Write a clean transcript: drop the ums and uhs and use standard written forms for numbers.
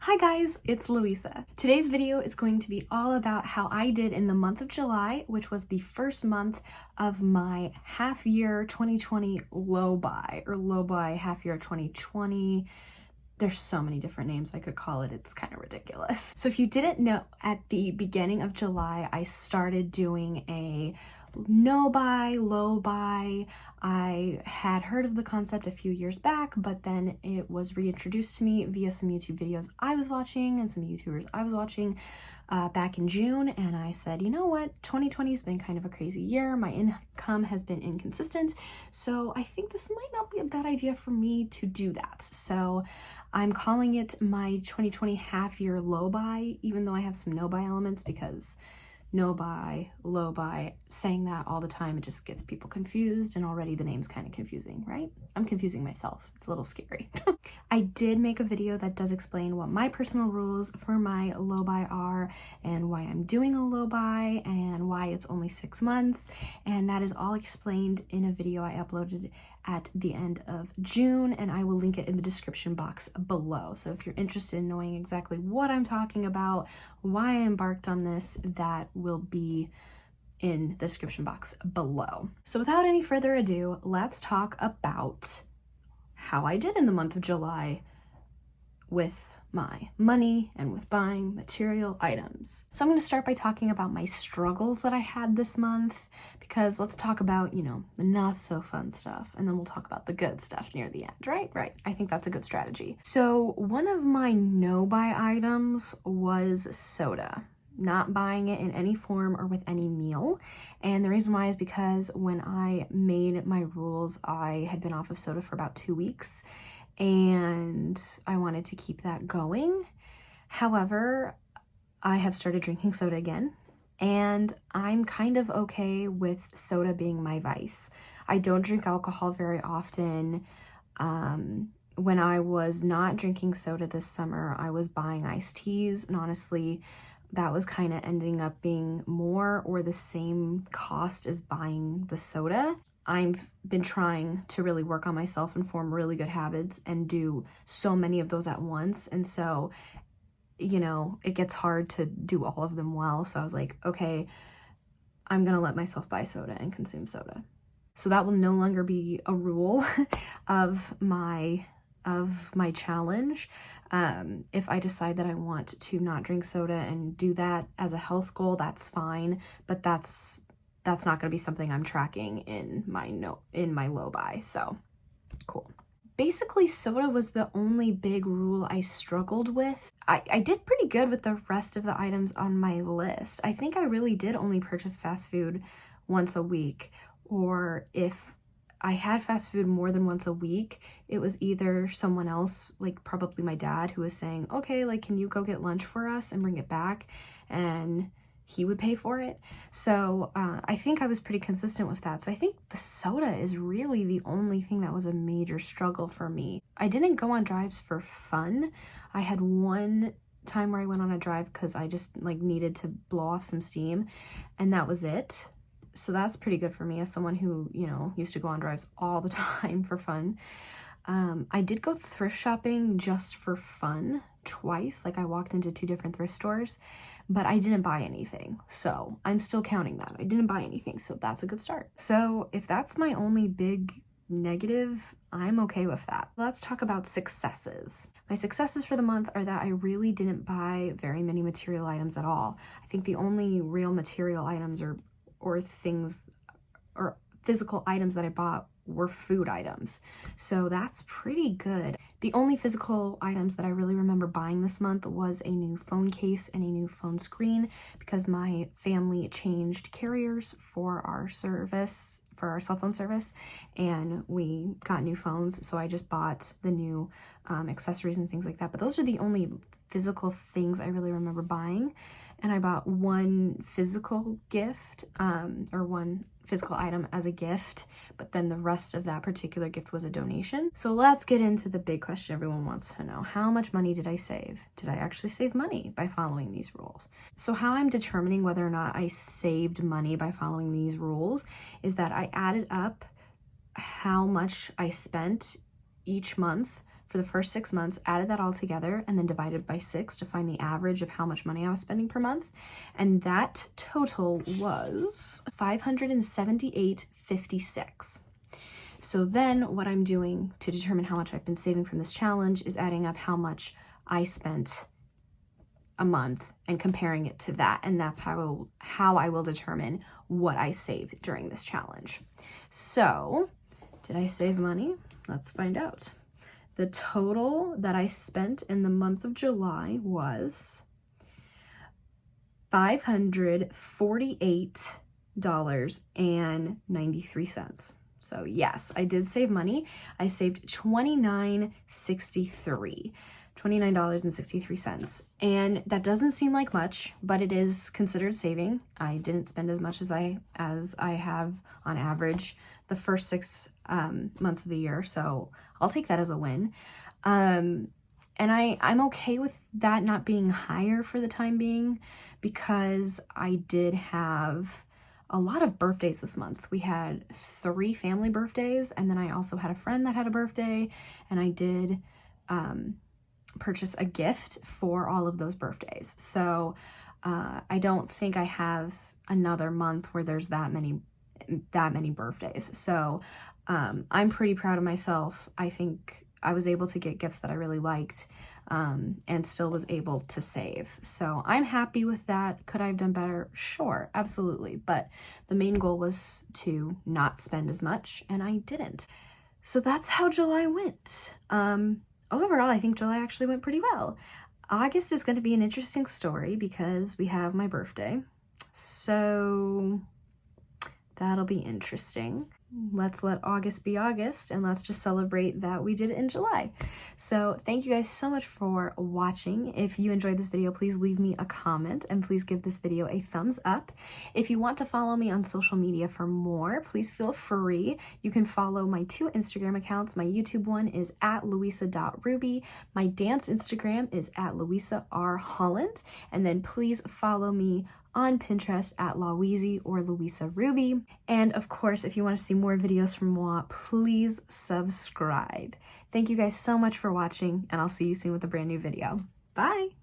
Hi guys, it's Louisa. Today's video is going to be all about how I did in the month of July, which was the first month of my half year 2020 low buy, or low buy half year 2020. There's so many different names I could call it. It's kind of ridiculous. So if you didn't know, at the beginning of July, I started doing a no buy, low buy. I had heard of the concept a few years back, but then it was reintroduced to me via some YouTube videos I was watching and some YouTubers I was watching back in June. And I said, you know what? 2020 has been kind of a crazy year. My income has been inconsistent. So I think this might not be a bad idea for me to do that. So I'm calling it my 2020 half year low buy, even though I have some no buy elements, because no buy, low buy, saying that all the time, it just gets people confused, and already the name's kind of confusing, right? I'm confusing myself. It's a little scary. I did make a video that does explain what my personal rules for my low buy are and why I'm doing a low buy and why it's only 6 months. And that is all explained in a video I uploaded at the end of June, and I will link it in the description box below. So if you're interested in knowing exactly what I'm talking about, why I embarked on this, that will be in the description box below. So without any further ado, let's talk about how I did in the month of July with my money and with buying material items. So I'm going to start by talking about my struggles that I had this month, because let's talk about, you know, the not so fun stuff, and then we'll talk about the good stuff near the end, right? Right. I think that's a good strategy. So one of my no buy items was soda. Not buying it in any form or with any meal. And the reason why is because when I made my rules, I had been off of soda for about 2 weeks, and I wanted to keep that going. However, I have started drinking soda again, and I'm kind of okay with soda being my vice. I don't drink alcohol very often. When I was not drinking soda this summer, I was buying iced teas, and honestly, that was kind of ending up being more or the same cost as buying the soda. I've been trying to really work on myself and form really good habits and do so many of those at once. And so, you know, it gets hard to do all of them well. So I was like, okay, I'm going to let myself buy soda and consume soda. So that will no longer be a rule of my challenge. If I decide that I want to not drink soda and do that as a health goal, that's fine. But that's not going to be something I'm tracking in my low buy. So cool. Basically, soda was the only big rule I struggled with. I did pretty good with the rest of the items on my list. I think I really did only purchase fast food once a week, or if I had fast food more than once a week, it was either someone else, like probably my dad, who was saying, okay, like, can you go get lunch for us and bring it back? And he would pay for it. So I think I was pretty consistent with that. So I think the soda is really the only thing that was a major struggle for me. I didn't go on drives for fun. I had one time where I went on a drive because I just like needed to blow off some steam, and that was it. So that's pretty good for me as someone who, you know, used to go on drives all the time for fun. I did go thrift shopping just for fun twice. Like I walked into 2 different thrift stores, but I didn't buy anything. So I'm still counting that. I didn't buy anything. So that's a good start. So if that's my only big negative, I'm okay with that. Let's talk about successes. My successes for the month are that I really didn't buy very many material items at all. I think the only real material items or things or physical items that I bought were food items. So that's pretty good. The only physical items that I really remember buying this month was a new phone case and a new phone screen, because my family changed carriers for our service, for our cell phone service, and we got new phones. So I just bought the new accessories and things like that. But those are the only physical things I really remember buying. And I bought one physical gift, or one physical item as a gift, but then the rest of that particular gift was a donation. So let's get into the big question everyone wants to know. How much money did I save? Did I actually save money by following these rules? So how I'm determining whether or not I saved money by following these rules is that I added up how much I spent each month for the first 6 months, added that all together, and then divided by 6 to find the average of how much money I was spending per month. And that total was $578.56. So then what I'm doing to determine how much I've been saving from this challenge is adding up how much I spent a month and comparing it to that. And that's how I will determine what I saved during this challenge. So did I save money? Let's find out. The total that I spent in the month of July was $548.93. So yes, I did save money. I saved $29.63. And that doesn't seem like much, but it is considered saving. I didn't spend as much as I have on average the first 6 months of the year, so I'll take that as a win. And I'm okay with that not being higher for the time being, because I did have a lot of birthdays this month. We had 3 family birthdays, and then I also had a friend that had a birthday, and I did purchase a gift for all of those birthdays. So I don't think I have another month where there's that many birthdays. So I'm pretty proud of myself. I think I was able to get gifts that I really liked, and still was able to save. So I'm happy with that. Could I have done better? Sure, absolutely. But the main goal was to not spend as much, and I didn't. So that's how July went. Overall, I think July actually went pretty well. August is going to be an interesting story because we have my birthday. So that'll be interesting. Let's let August be August, and let's just celebrate that we did it in July. So thank you guys so much for watching. If you enjoyed this video, please leave me a comment, and please give this video a thumbs up. If you want to follow me on social media for more, please feel free. You can follow my 2 Instagram accounts. My YouTube one is @louisa.ruby. My dance Instagram is @louisa_r_holland. And then please follow me on Pinterest @Louisa or Louisa Ruby. And of course, if you want to see more videos from moi, please subscribe. Thank you guys so much for watching, and I'll see you soon with a brand new video. Bye!